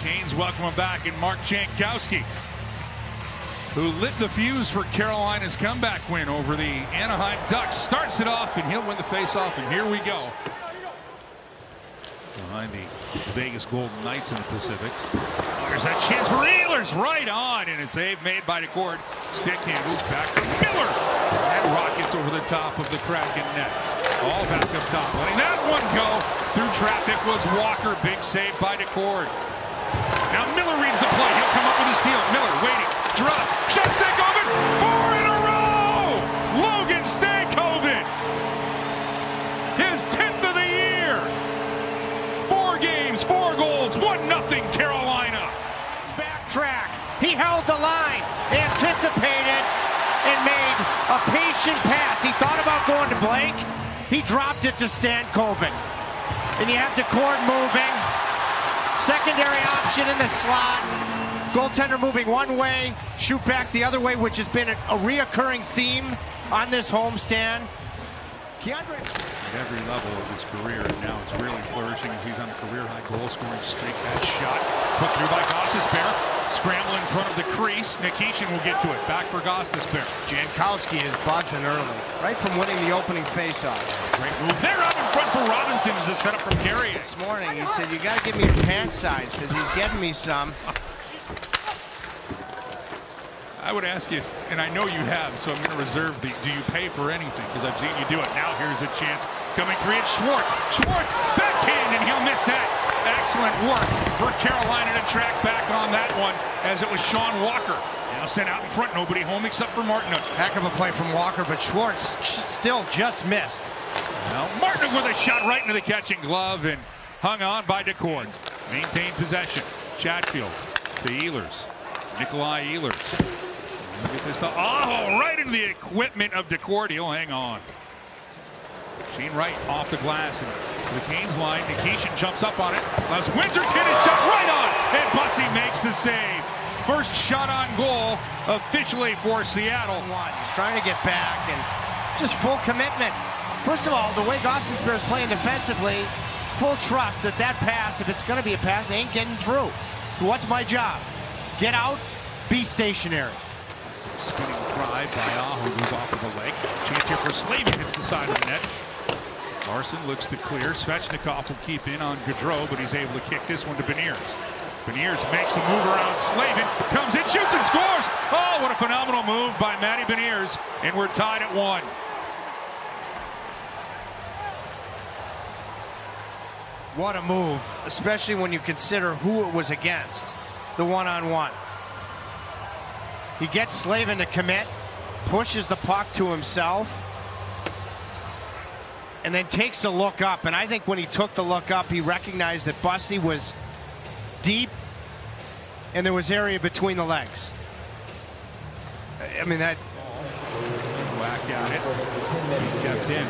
Canes welcome him back, and Mark Jankowski, who lit the fuse for Carolina's comeback win over the Anaheim Ducks, starts it off, and he'll win the face-off, and here we go. Behind the Vegas Golden Knights in the Pacific. There's that chance for Ehlers, right on, and a save made by DeCord. Stick handles back to Miller. And rockets over the top of the Kraken net. All back up top. Letting that one go through traffic was Walker. Big save by DeCord. Now Miller reads the play. He'll come up with a steal. Miller waiting. Drop. Shot Stankoven. 4 in a row. Logan Stankoven. His 10th of the year. 4 games, 4 goals, 1-0 Carolina. Backtrack. He held the line, anticipated, and made a patient pass. He thought about going to Blake. He dropped it to Stankoven. And you have DeCord moving. Secondary option in the slot. Goaltender moving one way, shoot back the other way, which has been a reoccurring theme on this homestand. Keandre. At every level of his career, and now it's really flourishing as he's on a career-high goal-scoring streak. That shot put through by Gostisbehere. Scramble in front of the crease. Nikishin will get to it. Back for Gostisbehere. Jankowski is buzzing early, right from winning the opening faceoff. Great move there out in front for Robinson as a setup from Gary. This morning he said, you got to give me your pants size because he's getting me some. I would ask you, and I know you have, so I'm going to reserve the do you pay for anything, because I've seen you do it. Now here's a chance coming free. It's Schwartz. Schwartz, backhand, and he'll miss that. Excellent work for Carolina to track back on that one, as it was Sean Walker. Now sent out in front, nobody home except for Martinook. Heck of a play from Walker, but Schwartz still just missed. Now Martinook with a shot right into the catching glove, and hung on by DeCord. Maintained possession. Chatfield to Ehlers. Nikolai Ehlers. Get this to Aho, right into the equipment of DeCord. He'll hang on. Shane Wright off the glass and to the Canes line. Nikishin jumps up on it. Allows Winterton a shot right on, and Bussey makes the save. First shot on goal officially for Seattle. He's trying to get back and just full commitment. First of all, the way Gostisbehere is playing defensively, full trust that that pass, if it's going to be a pass, ain't getting through. What's my job? Get out, be stationary. Spinning drive by Aho, goes off of the leg. Chance here for Slavin, hits the side of the net. Larson looks to clear. Svechnikov will keep in on Gaudreau, but he's able to kick this one to Beniers. Beniers makes the move around Slavin, comes in, shoots and scores! Oh, what a phenomenal move by Matty Beniers, and we're tied at 1. What a move, especially when you consider who it was against, the one-on-one. He gets Slavin to commit, pushes the puck to himself, and then takes a look up. And I think when he took the look up, he recognized that Bussey was deep and there was area between the legs. I mean, that... Whack at it. He kept in.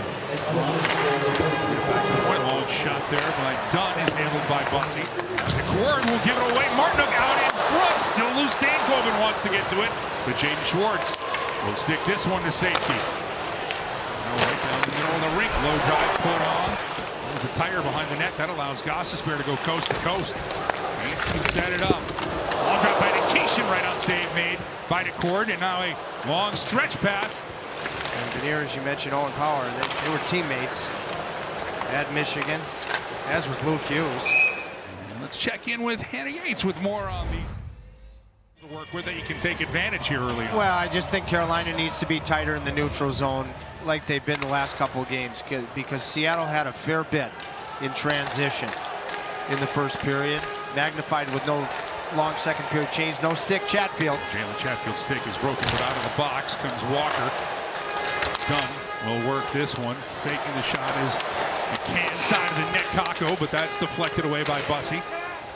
Back to the point. Long shot there by Dunn is handled by Bussey. DeCord will give it away. Martinook out in front. Still loose. Stankoven wants to get to it, but Jaden Schwartz will stick this one to safety. Now right down the middle of the rink. Low drive put on. There's a tire behind the net. That allows Gostisbehere to go coast to coast. He set it up. Long drop by Nikishin, right on save made by DeCord, and now a long stretch pass. And Beniers, you mentioned Owen Power. They were teammates at Michigan, as was Luke Hughes. And let's check in with Hannah Yates with more on the work with that you can take advantage here early on. Well, I just think Carolina needs to be tighter in the neutral zone like they've been the last couple of games, because Seattle had a fair bit in transition in the first period, magnified with no long second period change. No stick. Chatfield. Jalen Chatfield's stick is broken, but out of the box comes Walker. Dunn will work this one. Faking the shot is the can side of the net, Kakko, but that's deflected away by Bussey.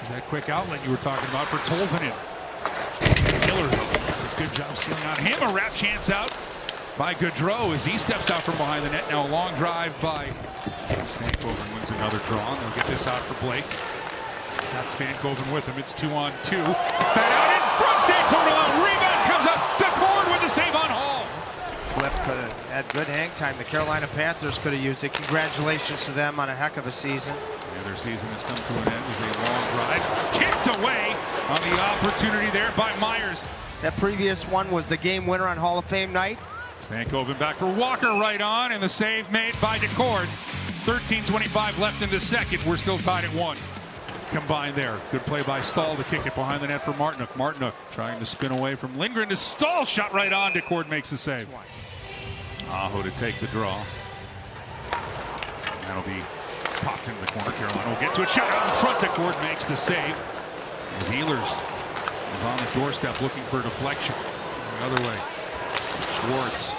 Is that quick outlet you were talking about for Tolvanen? Miller, good job stealing on him. A wrap chance out by Gaudreau as he steps out from behind the net. Now a long drive by Stankoven wins another draw, and they'll get this out for Blake. Got Stankoven with him. It's 2-on-2. That out in front. Stankoven alone. Rebound comes up. DeCord with the save on Hall. Flip could have had good hang time. The Carolina Panthers could have used it. Congratulations to them on a heck of a season. Yeah, their season has come to an end with a long drive. Kick to away on the opportunity there by Myers. That previous one was the game winner on Hall of Fame night. Stankoven back for Walker right on, and the save made by DeCord. 13:25 left in the second. We're still tied at 1. Combined there. Good play by Staal to kick it behind the net for Martinook. Martinook trying to spin away from Lindgren to Staal. Shot right on. DeCord makes the save. Aho to take the draw. That'll be popped into the corner. Carolina will get to it. Shot out in front. DeCord makes the save. As Ehlers is on the doorstep looking for a deflection. The other way. Schwartz.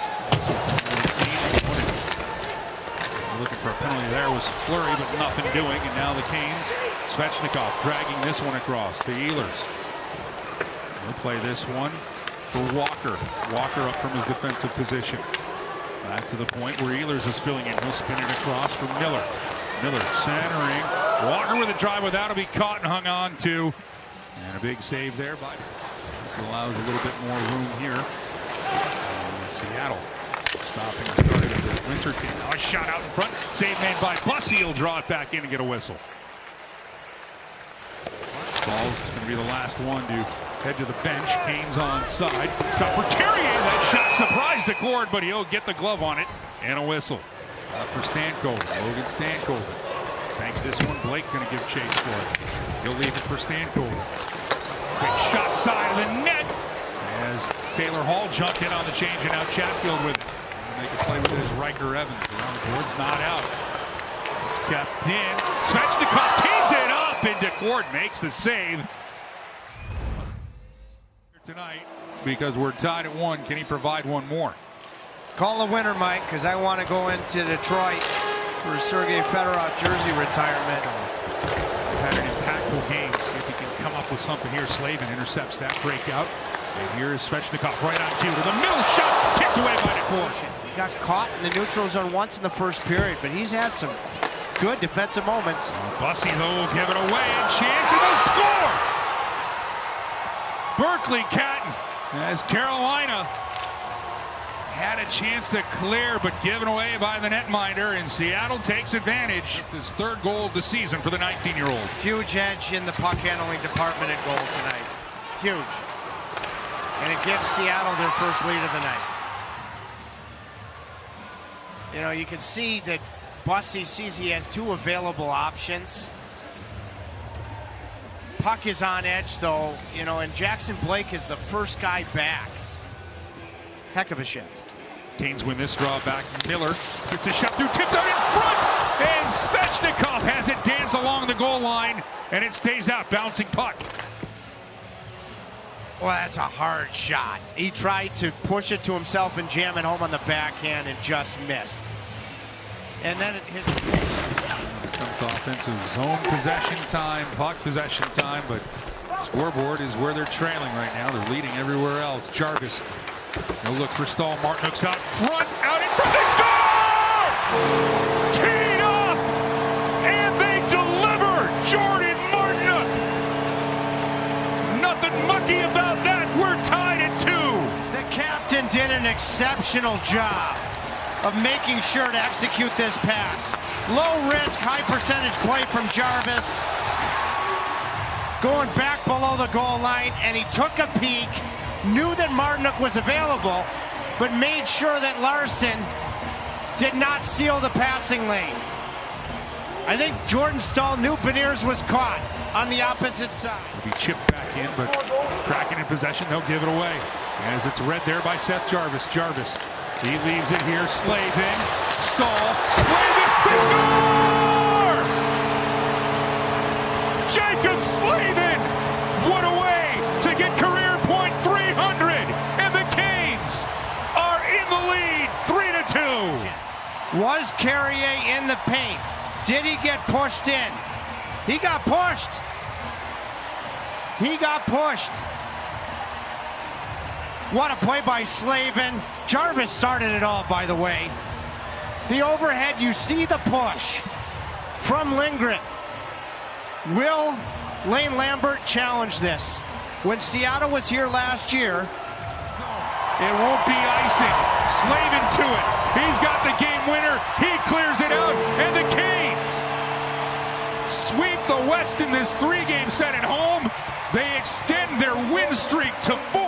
Looking for a penalty there was Fleury, but nothing doing. And now the Canes. Svechnikov dragging this one across to Ehlers. He'll play this one for Walker. Walker up from his defensive position. Back to the point where Ehlers is filling in. He'll spin it across for Miller. Miller centering. Walker with a drive without to be caught and hung on to. And a big save there by. This allows a little bit more room here. Seattle stopping the start of the winter team. Now a shot out in front. Save made by Bussy. He'll draw it back in and get a whistle. Staal's going to be the last one to head to the bench. Canes on side. Shot for Carrier. That shot surprised DeCord, but he'll get the glove on it. And a whistle. For Stankoven. Logan Stankoven. Banks this one. Blake going to give chase for it. He'll leave it for Stankoven. Big shot side of the net. As Taylor Hall jumped in on the change, and now Chatfield with it. And they can play with it as Riker Evans. Around the board's not out. It's kept in. Svechnikov tees it up, and DeCord makes the save. Tonight, because we're tied at 1, can he provide one more? Call the winner, Mike, because I want to go into Detroit for Sergei Fedorov jersey retirement. He's had an impactful game. See if he can come up with something here. Slavin intercepts that breakout. And here's Svechnikov right on cue with a middle shot kicked away by DeCord. He got caught in the neutral zone once in the first period, but he's had some good defensive moments. Bussy, though, will give it away, and chance, and they'll score! Berkeley Catton, as Carolina had a chance to clear, but given away by the netminder, and Seattle takes advantage. His 3rd goal of the season for the 19-year-old. Huge edge in the puck handling department at goal tonight. Huge. And it gives Seattle their first lead of the night. You know, you can see that Bussy sees he has 2 available options. Puck is on edge, though, you know, and Jackson Blake is the first guy back. Heck of a shift. Canes win this draw back. Miller gets a shot through, tipped out in front, and Svechnikov has it dance along the goal line, and it stays out, bouncing puck. Well, that's a hard shot. He tried to push it to himself and jam it home on the backhand and just missed. And then his comes offensive zone possession time, puck possession time, but scoreboard is where they're trailing right now. They're leading everywhere else. Jarvis, no look for Staal. Martinook's out front, out in front. They score! Teed up, and they deliver. Jordan Martinook. Nothing mucky about that. We're tied at 2. The captain did an exceptional job of making sure to execute this pass. Low risk, high percentage play from Jarvis. Going back below the goal line, and he took a peek, knew that Martinook was available, but made sure that Larson did not seal the passing lane. I think Jordan Staal knew Beniers was caught on the opposite side. He'll be chipped back in, but Kraken in possession, they'll give it away. As it's read there by Seth Jarvis. Jarvis, he leaves it here. Slavin, Staal, Slavin, they score! Jacob Slavin, what a way to get career point 300, and the Canes are in the lead, 3-2. Was Carrier in the paint? Did he get pushed in? He got pushed. He got pushed. What a play by Slavin. Jarvis started it all, by the way. The overhead, you see the push from Lindgren. Will Lane Lambert challenge this? When Seattle was here last year, it won't be icing. Slavin to it. He's got the game winner. He clears it out, and the Canes sweep the West in this 3-game set at home. They extend their win streak to 4.